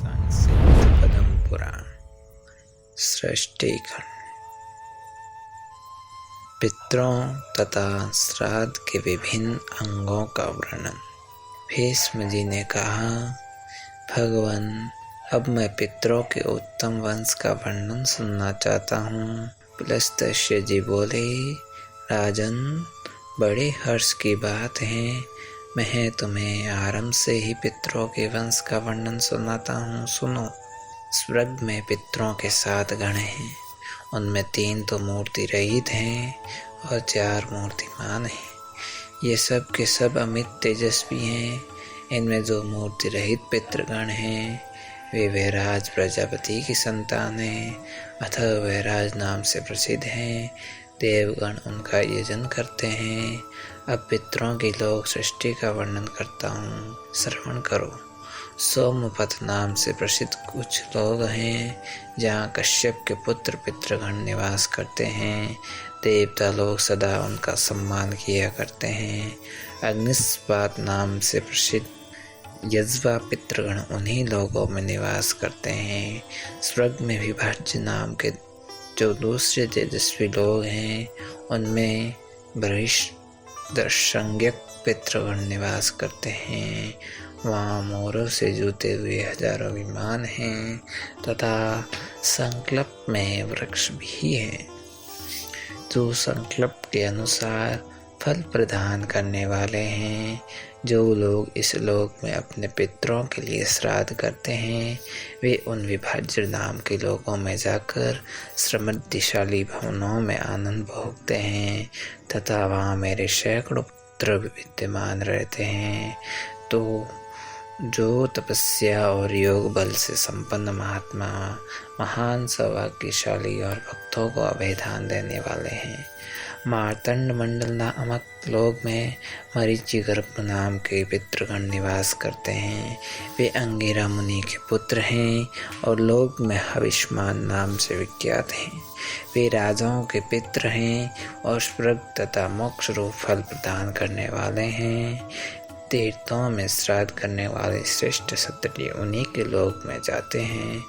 संक्षिप्त पद्म पुराण सृष्टि खंड। पितरों तथा श्राद्ध के विभिन्न अंगों का वर्णन। भीष्म जी ने कहा, भगवान, अब मैं पितरों के उत्तम वंश का वर्णन सुनना चाहता हूँ। पुलस्त्य जी बोले, राजन, बड़े हर्ष की बात है। मैं तुम्हें आरंभ से ही पितरों के वंश का वर्णन सुनाता हूँ, सुनो। स्वर्ग में पितरों के 7 गण हैं। उनमें 3 तो मूर्ति रहित हैं और 4 मूर्तिमान हैं। ये सब के सब अमित तेजस्वी हैं। इनमें जो मूर्ति रहित पितृगण हैं वे वैराज प्रजापति की संतान हैं, अतः वैराज नाम से प्रसिद्ध हैं। देवगण उनका यजन करते हैं। अब पितरों की लोक सृष्टि का वर्णन करता हूँ, श्रवण करो। सोमपथ नाम से प्रसिद्ध कुछ लोग हैं, जहाँ कश्यप के पुत्र पितृगण निवास करते हैं। देवता लोग सदा उनका सम्मान किया करते हैं। अग्निस्पात नाम से प्रसिद्ध यज्वा पितृगण उन्हीं लोगों में निवास करते हैं। स्वर्ग में विभाज्य नाम के जो दूसरे तेजस्वी लोग हैं, उनमें बृहस्पतिसंज्ञक पितृगण निवास करते हैं। वहाँ मोरों से जुते हुए हजारों विमान हैं तथा संकल्प में वृक्ष भी हैं, जो संकल्प के अनुसार फल प्रदान करने वाले हैं। जो लोग इस लोक में अपने पितरों के लिए श्राद्ध करते हैं, वे उन विभाज्य नाम के लोकों में जाकर समृद्धिशाली भवनों में आनंद भोगते हैं तथा वहाँ मेरे सैकड़ों पुत्र विद्यमान रहते हैं। तो जो तपस्या और योग बल से संपन्न महात्मा, महान सौभाग्यशाली और भक्तों को अभयदान देने वाले हैं। मार्तंड मंडल नामक लोक में मरीचि गर्भ नाम के पितृगण निवास करते हैं। वे अंगिरा मुनि के पुत्र हैं और लोक में हविष्मान नाम से विख्यात हैं। वे राजाओं के पितृ हैं और स्वर्ग तथा मोक्ष रूप फल प्रदान करने वाले हैं। तीर्थों में श्राद्ध करने वाले श्रेष्ठ क्षत्रिय उन्हीं के लोक में जाते हैं।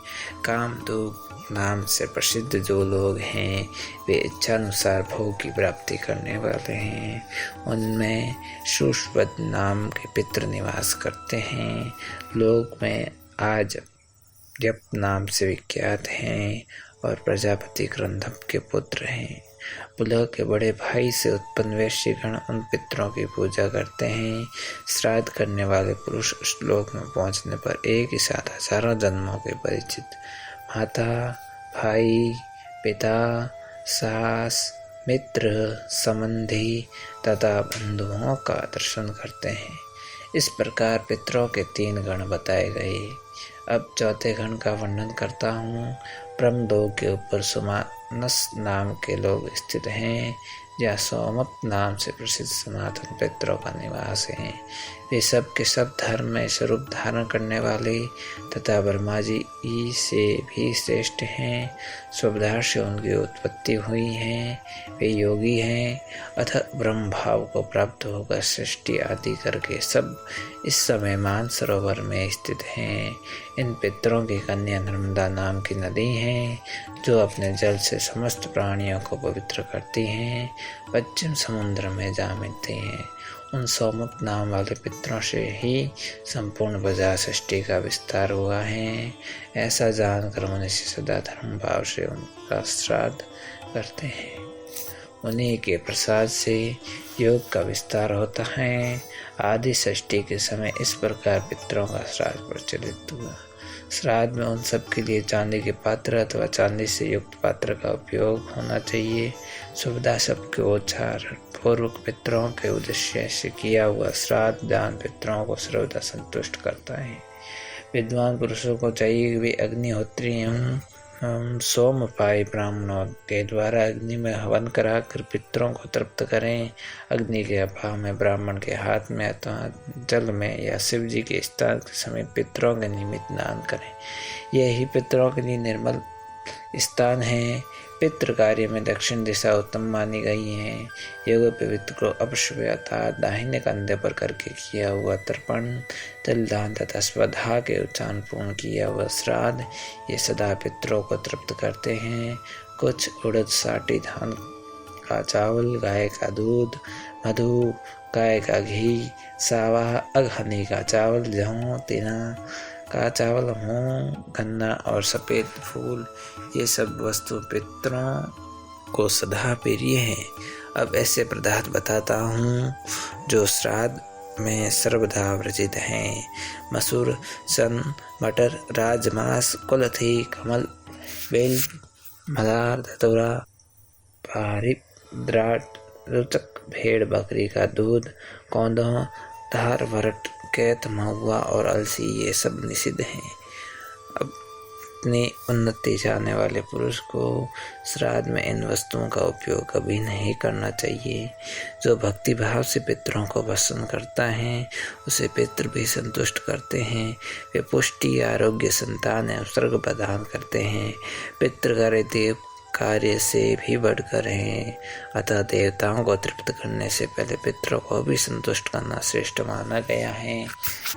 कामदूत नाम से प्रसिद्ध जो लोग हैं, वे इच्छानुसार भोग की प्राप्ति करने वाले हैं। उनमें सुष्पद नाम के पितृ निवास करते हैं। लोक में आज यप नाम से विख्यात हैं और प्रजापति क्रंधप के पुत्र हैं। पुलह के बड़े भाई से उत्पन्न वैश्यगण उन पितरों की पूजा करते हैं। श्राद्ध करने वाले पुरुष उस लोक में पहुंचने पर एक ही साथ हजारों जन्मों के परिचित माता, भाई, पिता, सास, मित्र, संबंधी तथा बंधुओं का दर्शन करते हैं। इस प्रकार पितरों के 3 गण बताए गए। अब चौथे गण का वर्णन करता हूँ। ब्रह्मलोक के ऊपर सुमानस नाम के लोग स्थित हैं, जहाँ सोमप नाम से प्रसिद्ध सनातन पितरों का निवास है। वे सब के सब धर्म में स्वरूप धारण करने वाले तथा ब्रह्मा जी से भी श्रेष्ठ हैं। स्वभाव से उनकी उत्पत्ति हुई है। वे योगी हैं, अतः ब्रह्म भाव को प्राप्त होकर सृष्टि आदि करके सब इस समय मानसरोवर में स्थित हैं। इन पितरों की कन्या नर्मदा नाम की नदी है, जो अपने जल से समस्त प्राणियों को पवित्र करती हैं। पश्चिम समुद्र में जा मिलती हैं। उन सोमप नाम वाले पितरों से ही संपूर्ण प्रजा सृष्टि का विस्तार हुआ है। ऐसा जानकर मनुष्य सदा धर्म भाव से उनका श्राद्ध करते हैं। उन्हीं के प्रसाद से योग का विस्तार होता है। आदि सृष्टि के समय इस प्रकार पितरों का श्राद्ध प्रचलित हुआ। श्राद्ध में उन सब के लिए चांदी के पात्र अथवा चांदी से युक्त पात्र का उपयोग होना चाहिए। सुविधा सबके उच्चारण पूर्वक पितरों के उद्देश्य से किया हुआ श्राद्ध दान पितरों को सर्वदा संतुष्ट करता है। विद्वान पुरुषों को चाहिए कि वे अग्निहोत्री सोमपाई ब्राह्मणों के द्वारा अग्नि में हवन कराकर पितरों को तृप्त करें। अग्नि के अभाव में ब्राह्मण के हाथ में अथवा जल में या शिव जी के स्थान के समीप पितरों के निमित्त दान करें। यही पितरों के लिए निर्मल स्थान है। पितृ कार्य में दक्षिण दिशा उत्तम मानी गई है। योग पवित्र को अपशुभ अर्थात दाहिने कंधे पर करके किया हुआ तर्पण, तिलदान तथा स्वधा के उच्चारण पूर्ण किया हुआ श्राद्ध ये सदा पितरों को तृप्त करते हैं। कुछ उड़द, साटी धान का चावल, गाय का दूध, मधु, गाय का घी, सावा, अगहनी का चावल, गेहूँ, तिना का चावल, मूंग, गन्ना और सफ़ेद फूल ये सब वस्तु पितरों को सदा प्रिय हैं। अब ऐसे पदार्थ बताता हूँ जो श्राद्ध में सर्वदा वर्जित हैं। मसूर, सन, मटर, राजमास, कुलथी, कमल, बेल, मदार, धतूरा, पारिप, द्राट, रुचक, भेड़ बकरी का दूध, कौंदों, धार, वरट, कैत, महुआ और अलसी ये सब निषिद्ध हैं। अब इतनी उन्नति चाहने वाले पुरुष को श्राद्ध में इन वस्तुओं का उपयोग कभी नहीं करना चाहिए। जो भक्ति भाव से पितरों को प्रसन्न करता है उसे पितृ भी संतुष्ट करते हैं। वे पुष्टि, आरोग्य, संतान एवं स्वर्ग प्रदान करते हैं। पितृ कार्य देव कार्य से भी बढ़कर हैं। अतः देवताओं को तृप्त करने से पहले पितरों को भी संतुष्ट करना श्रेष्ठ माना गया है।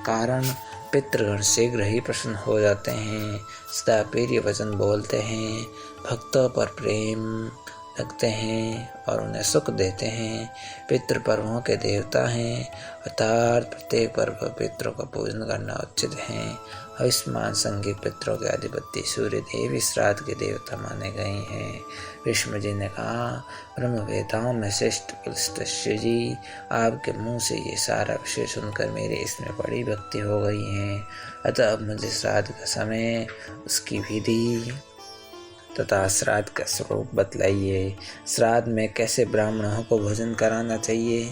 कारण पितृगण शीघ्र ही प्रसन्न हो जाते हैं, सदा प्रिय वचन बोलते हैं, भक्तों पर प्रेम रखते हैं और उन्हें सुख देते हैं। पितृ पर्वों के देवता हैं अर्थात प्रत्येक पर्व पितरों का पूजन करना उचित है। आयुष्मान संगी पितरों के अधिपति सूर्य देव श्राद्ध के देवता माने गए हैं। विष्णु जी ने कहा, ब्रह्म वेताओं में श्रेष्ठ पुलस्त्य जी, आपके मुंह से ये सारा विषय सुनकर मेरे इसमें बड़ी भक्ति हो गई है। अतः अब मुझे श्राद्ध का समय, उसकी विधि तथा श्राद्ध का स्वरूप बतलाइए। श्राद्ध में कैसे ब्राह्मणों को भोजन कराना चाहिए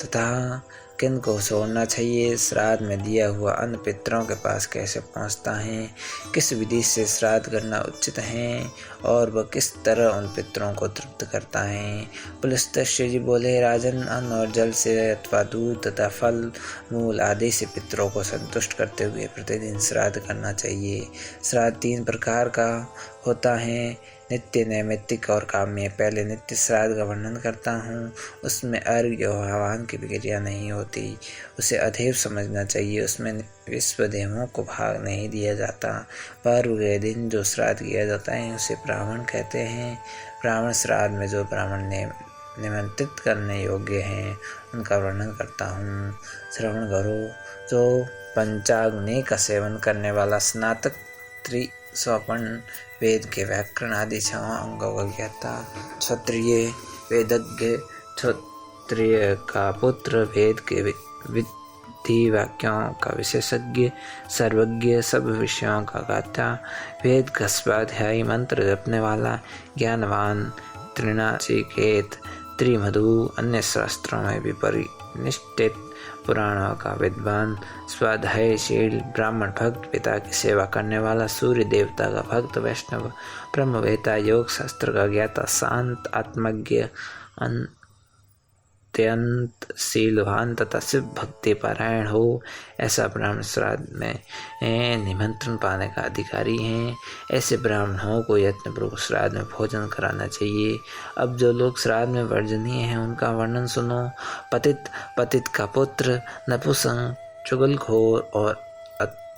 तथा किन को छोड़ना चाहिए। श्राद्ध में दिया हुआ अन्न पितरों के पास कैसे पहुंचता है, किस विधि से श्राद्ध करना उचित है और वह किस तरह उन पितरों को तृप्त करता है। पुलस्त्य जी बोले, राजन, अन्न और जल से अथवा दूध तथा फल मूल आदि से पितरों को संतुष्ट करते हुए प्रतिदिन श्राद्ध करना चाहिए। श्राद्ध 3 प्रकार का होता है, नित्य, नैमित्तिक और काम्य। पहले नित्य श्राद्ध का वर्णन करता हूँ। उसमें अर्घ्य और आह्वान की क्रिया नहीं होती, उसे अधेव समझना चाहिए। उसमें विश्वदेवों को भाग नहीं दिया जाता। पर्व के दिन जो श्राद्ध किया जाता है उसे ब्राह्मण कहते हैं। ब्राह्मण श्राद्ध में जो ब्राह्मण निमंत्रित करने योग्य हैं उनका वर्णन करता हूँ। श्रवण करो। जो पंचाग्नि का सेवन करने वाला स्नातक, त्रिस्वर्ण, वेद के व्याकरण आदि 6 अंगों का ज्ञाता, क्षत्रिय, वेदज्ञ, क्षत्रिय का पुत्र, वेद के विधि वाक्यों का विशेषज्ञ, सर्वज्ञ, सब विषयों का गाता, वेद का स्वाध्यायी, मंत्र जपने वाला, ज्ञानवान, त्रिनाचिकेत, त्रिमधु, अन्य शास्त्रों में भी परिनिष्ठित, पुराणों का विद्वान, स्वाध्यायशील, ब्राह्मण भक्त, पिता की सेवा करने वाला, सूर्य देवता का भक्त, वैष्णव, ब्रह्मवेता, योग शास्त्र का ज्ञाता, शांत, आत्मज्ञ, अत्यंत शीलवान तथा शिव भक्ति पारायण हो, ऐसा ब्राह्मण श्राद्ध में निमंत्रण पाने का अधिकारी हैं। ऐसे ब्राह्मणों को यत्नपूर्वक श्राद्ध में भोजन कराना चाहिए। अब जो लोग श्राद्ध में वर्जनीय हैं उनका वर्णन सुनो। पतित का पुत्र, नपुंसक, चुगलखोर और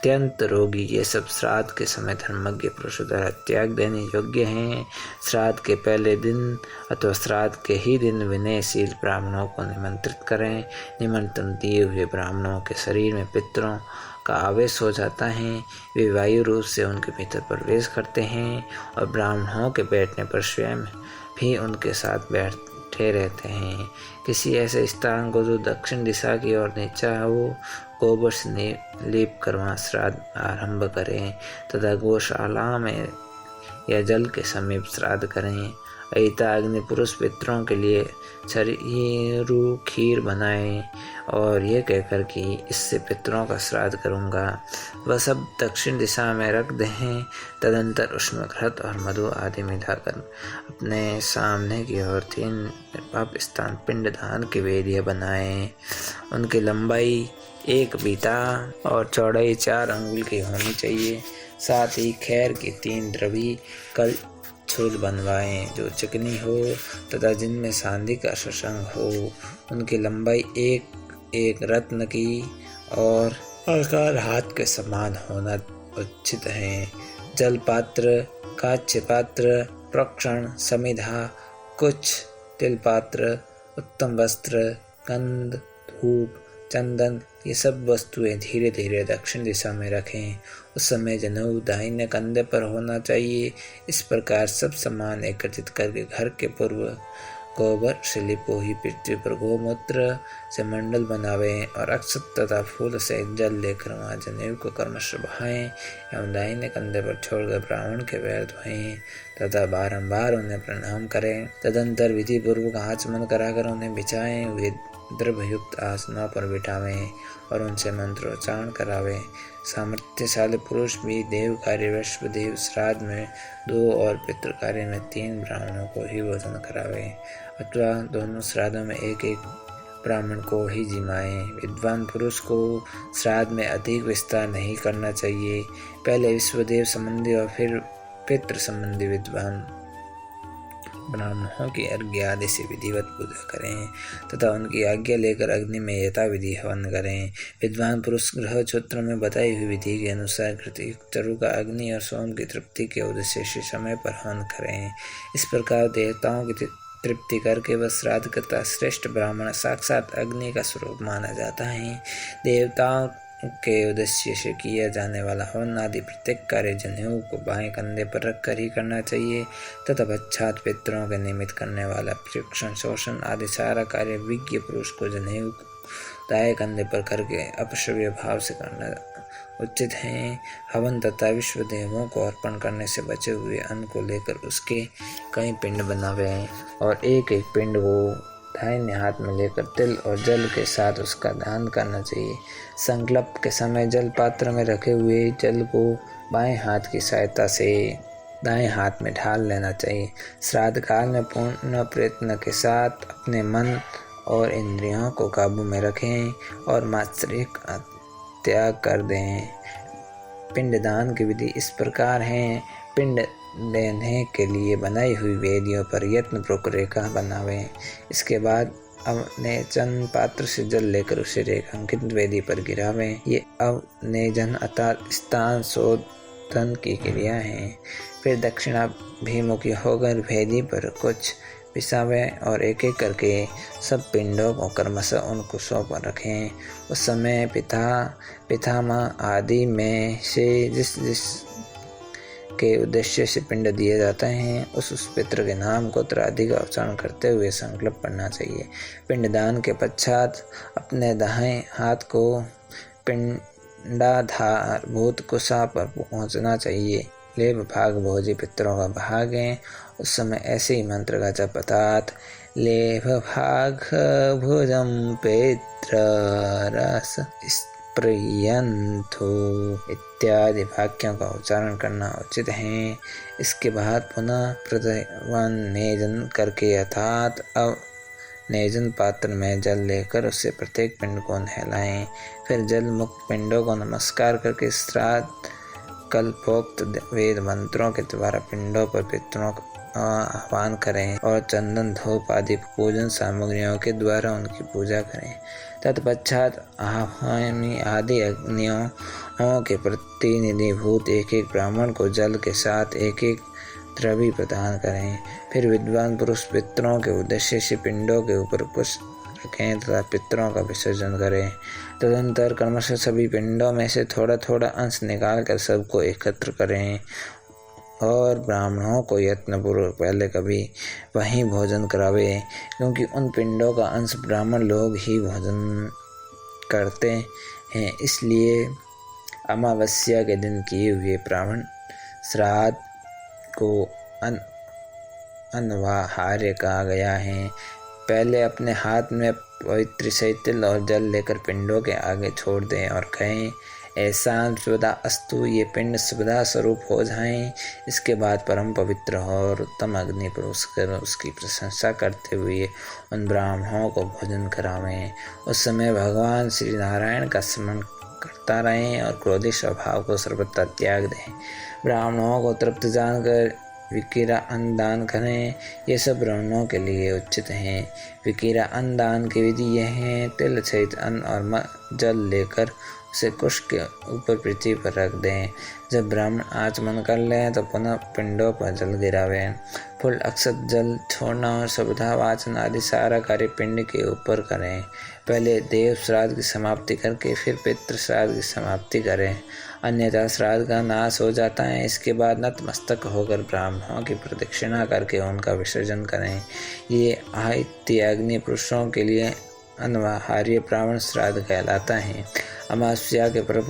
अत्यंत रोगी ये सब श्राद्ध के समय धर्मज्ञ पुरुषों द्वारा त्याग देने योग्य हैं। श्राद्ध के पहले दिन अथवा श्राद्ध के ही दिन विनयशील ब्राह्मणों को निमंत्रित करें। निमंत्रण दिए हुए ब्राह्मणों के शरीर में पितरों का आवेश हो जाता है। वे वायु रूप से उनके भीतर प्रवेश करते हैं और ब्राह्मणों के बैठने पर स्वयं भी उनके साथ बैठे रहते हैं। किसी ऐसे स्थान को जो दक्षिण दिशा की ओर नीचा हो, गोबर से लेप कर वहाँ श्राद्ध आरंभ करें तथा गौशाला में या जल के समीप श्राद्ध करें। अहिता अग्नि पुरुष पितरों के लिए छरीरू खीर बनाएं और ये कहकर कि इससे पितरों का श्राद्ध करूँगा, वह सब दक्षिण दिशा में रख दें। तदंतर उसमें घृत और मधु आदि मिलाकर अपने सामने की ओर 3 निर्पाप स्थान पिंडदान की वेदियाँ बनाएं। उनकी लंबाई 1 बीता और चौड़ाई 4 अंगुल की होनी चाहिए। साथ ही खैर की 3 द्रवी, छूल बनवाएं जो चिकनी हो तथा जिनमें चांदी का शशांक हो। उनकी लंबाई एक रत्न की और आकार हाथ के समान होना उचित है। जल पात्र, काच्य पात्र, प्रोक्षण, समिधा, कुछ, तिल पात्र, उत्तम वस्त्र, गंध, धूप, चंदन ये सब वस्तुएं धीरे धीरे दक्षिण दिशा में रखें। उस समय जनेऊ दाहिने कंधे पर होना चाहिए। इस प्रकार सब सामान एकत्रित करके घर के पूर्व गोबर से लिपो हुई पृथ्वी पर गोमूत्र से मंडल बनावें और अक्षत तथा फूल से जल लेकर वहाँ जनेऊ को क्रमशः बहाएं एवं दाहिने कंधे पर छोड़कर ब्राह्मण के पैर धोएं तथा बारंबार उन्हें प्रणाम करें। तदंतर विधि पूर्वक आचमन कराकर उन्हें बिछाएं हुए द्रव्ययुक्त आसनों पर बिठावें और उनसे मंत्रोच्चारण करावें। सामर्थ्यशाली पुरुष भी देव कार्य वृषभदेव श्राद्ध में 2 और पितृ कार्य में 3 ब्राह्मणों को ही भोजन करावें अथवा दोनों श्राद्धों में एक ब्राह्मण को ही जिमाएं। विद्वान पुरुष को श्राद्ध में अधिक विस्तार नहीं करना चाहिए। पहले विश्वदेव संबंधी और फिर पितृ संबंधी विद्वान ब्राह्मणों की अर्घ्य आदि से विधिवत पूजा करें तथा उनकी आज्ञा लेकर अग्नि में यथाविधि हवन करें। विद्वान पुरुष गृह सूत्र में बताई हुई विधि के अनुसार कृतयुक्त चरु का अग्नि और सोम की तृप्ति के उद्देश्य से समय पर हवन करें। इस प्रकार देवताओं की तृप्ति करके वह श्राद्ध करता श्रेष्ठ ब्राह्मण साक्षात अग्नि का स्वरूप माना जाता है। देवताओं के उद्देश्य से किया जाने वाला हवन आदि प्रत्येक कार्य जनेऊ को बाएं कंधे पर रखकर ही करना चाहिए तथा पश्चात पितरों के निमित्त करने वाला प्रेक्षण शोषण आदि सारा कार्य विज्ञ पुरुष को जनेऊ दाएं कंधे पर करके अपश्रव्य भाव से करना उचित है। हवन तथा विश्व देवों को अर्पण करने से बचे हुए अन्न को लेकर उसके कई पिंड बनावे और एक एक पिंड को दाहिने हाथ में लेकर तिल और जल के साथ उसका दान करना चाहिए। संकल्प के समय जल पात्र में रखे हुए जल को बाएं हाथ की सहायता से दाएं हाथ में ढाल लेना चाहिए। श्राद्ध काल में पूर्ण प्रयत्न के साथ अपने मन और इंद्रियों को काबू में रखें और मात्सरिक त्याग कर दें। पिंडदान की विधि इस प्रकार है। पिंड देने के लिए बनाई हुई वेदियों पर यत्नपूर्वक रेखा बनावें। इसके बाद अवनेजन पात्र से जल लेकर उसे रेखांकित वेदी पर गिरावें। ये अवनेजन अर्थात स्थान शोधन की क्रिया है। फिर दक्षिणाभिमुखी होकर वेदी पर कुछ बिछावें और एक एक करके सब पिंडों को क्रमशः उन कुशों पर रखें। उस समय पितामह आदि में से जिस के उद्देश्य से पिंड दिए जाते हैं उस पितृ के नाम गोत्र आदि का उच्चारण करते हुए संकल्प करना चाहिए। पिंडदान के पश्चात अपने दाएं हाथ को पिंडाधार भूत कुशा पर पहुंचना चाहिए। लेव भाग भोजी पितरों का भाग है। उस समय ऐसे ही मंत्र का जप अर्थात लेव भाग भुजम पित्र रस प्रियंथो इत्यादि वाक्यों का उच्चारण करना उचित है। इसके बाद पुनः प्रदवान्नेजन करके अर्थात अवनेजन पात्र में जल लेकर उससे प्रत्येक पिंड को नहलाएं। फिर जल मुक्त पिंडों को नमस्कार करके श्राद्ध कल्पोक्त वेद मंत्रों के द्वारा पिंडों पर पितरों का आह्वान करें और चंदन धूप आदि पूजन सामग्रियों के द्वारा उनकी पूजा करें। तत्पश्चात आह्वानी आदि अग्नियों के प्रतिनिधिभूत एक एक ब्राह्मण को जल के साथ एक एक द्रव्य प्रदान करें। फिर विद्वान पुरुष पितरों के उद्देश्य से पिंडों के ऊपर पुष्प रखें तथा पितरों का विसर्जन करें। तदनंतर क्रमशः सभी पिंडों में से थोड़ा थोड़ा अंश निकाल कर सबको एकत्र करें और ब्राह्मणों को यत्नपूर्वक पहले कभी वहीं भोजन करावे, क्योंकि उन पिंडों का अंश ब्राह्मण लोग ही भोजन करते हैं। इसलिए अमावस्या के दिन किए हुए ब्राह्मण श्राद्ध को अनवाहार्य कहा गया है। पहले अपने हाथ में पवित्र से तिल और जल लेकर पिंडों के आगे छोड़ दें और कहें ऐसा सर्वदा अस्तु, ये पिंड सर्वदा स्वरूप हो जाएं। इसके बाद परम पवित्र और उत्तम अग्नि परोस कर उसकी प्रशंसा करते हुए उन ब्राह्मणों को भोजन करावें। उस समय भगवान श्री नारायण का स्मरण करता रहें और क्रोधी स्वभाव को सर्वथा त्याग दें। ब्राह्मणों को तृप्त जानकर विकिरा अन्न दान करें। ये सब ब्राह्मणों के लिए उचित हैं। विकिरा अन्न दान की विधि यह है, तिल सहित अन्न और जल लेकर उसे कुश के ऊपर पृथ्वी पर रख दें। जब ब्राह्मण आचमन कर लें तो पुनः पिंडों पर जल गिरावें। फूल, अक्षत, जल छोड़ना और सभा वाचन आदि सारा कार्य पिंड के ऊपर करें। पहले देव श्राद्ध की समाप्ति करके फिर पितृ श्राद्ध की समाप्ति करें, अन्यथा श्राद्ध का नाश हो जाता है। इसके बाद नतमस्तक होकर ब्राह्मणों की प्रदक्षिणा करके उनका विसर्जन करें। ये आदित्य अग्नि पुरुषों के लिए अनवाहार्य ब्राह्मण श्राद्ध कहलाता है। अमावस्या के पर्व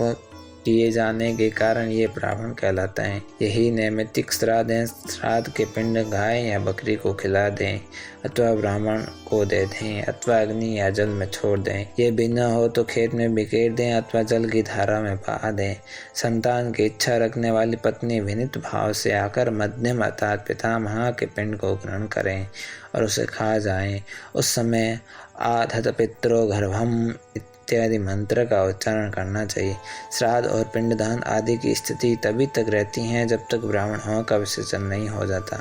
किए जाने के कारण ये ब्राह्मण कहलाता है। यही नैमित्तिक श्राद्ध है। श्राद्ध के पिंड गाय या बकरी को खिला दें अथवा ब्राह्मण को दे दें अथवा अग्नि या जल में छोड़ दें। ये भी न हो तो खेत में बिखेर दें अथवा जल की धारा में बहा दें। संतान की इच्छा रखने वाली पत्नी विनीत भाव से आकर मध्यम अर्थात पितामह के पिंड को ग्रहण करें और उसे खा जाएं। उस समय आधत पित्रो गर्भम इत्यादि मंत्र का उच्चारण करना चाहिए। श्राद्ध और पिंडदान आदि की स्थिति तभी तक रहती है जब तक ब्राह्मणों का विसर्जन नहीं हो जाता।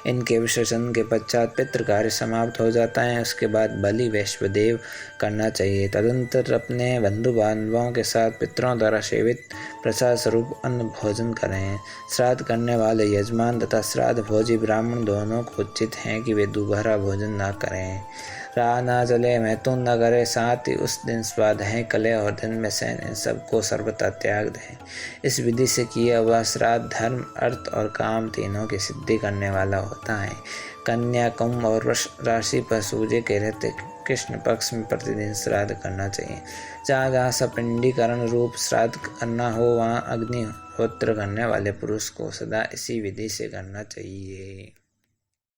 इनके विसर्जन के पश्चात पितृ कार्य समाप्त हो जाता है। उसके बाद बलि वैश्वदेव करना चाहिए। तदंतर अपने बंधु बांधवों के साथ पितरों द्वारा सेवित प्रसाद स्वरूप अन्न भोजन करें। श्राद्ध करने वाले यजमान तथा श्राद्ध भोजी ब्राह्मण दोनों को उचित है कि वे दोबारा भोजन न करें। राह ना चले, मैथुन न करे, साथ ही उस दिन स्वाध्याय कले और दिन में शयन इन सबको सर्वथा त्याग दें। इस विधि से किया हुआ श्राद्ध धर्म, अर्थ और काम तीनों की सिद्धि करने वाला होता है। कन्या, कुंभ और वृष राशि पर सूर्य के रहते कृष्ण पक्ष में प्रतिदिन श्राद्ध करना चाहिए। जहाँ जहाँ सपिंडीकरण रूप श्राद्ध करना हो वहाँ अग्निहोत्र करने वाले पुरुष को सदा इसी विधि से करना चाहिए।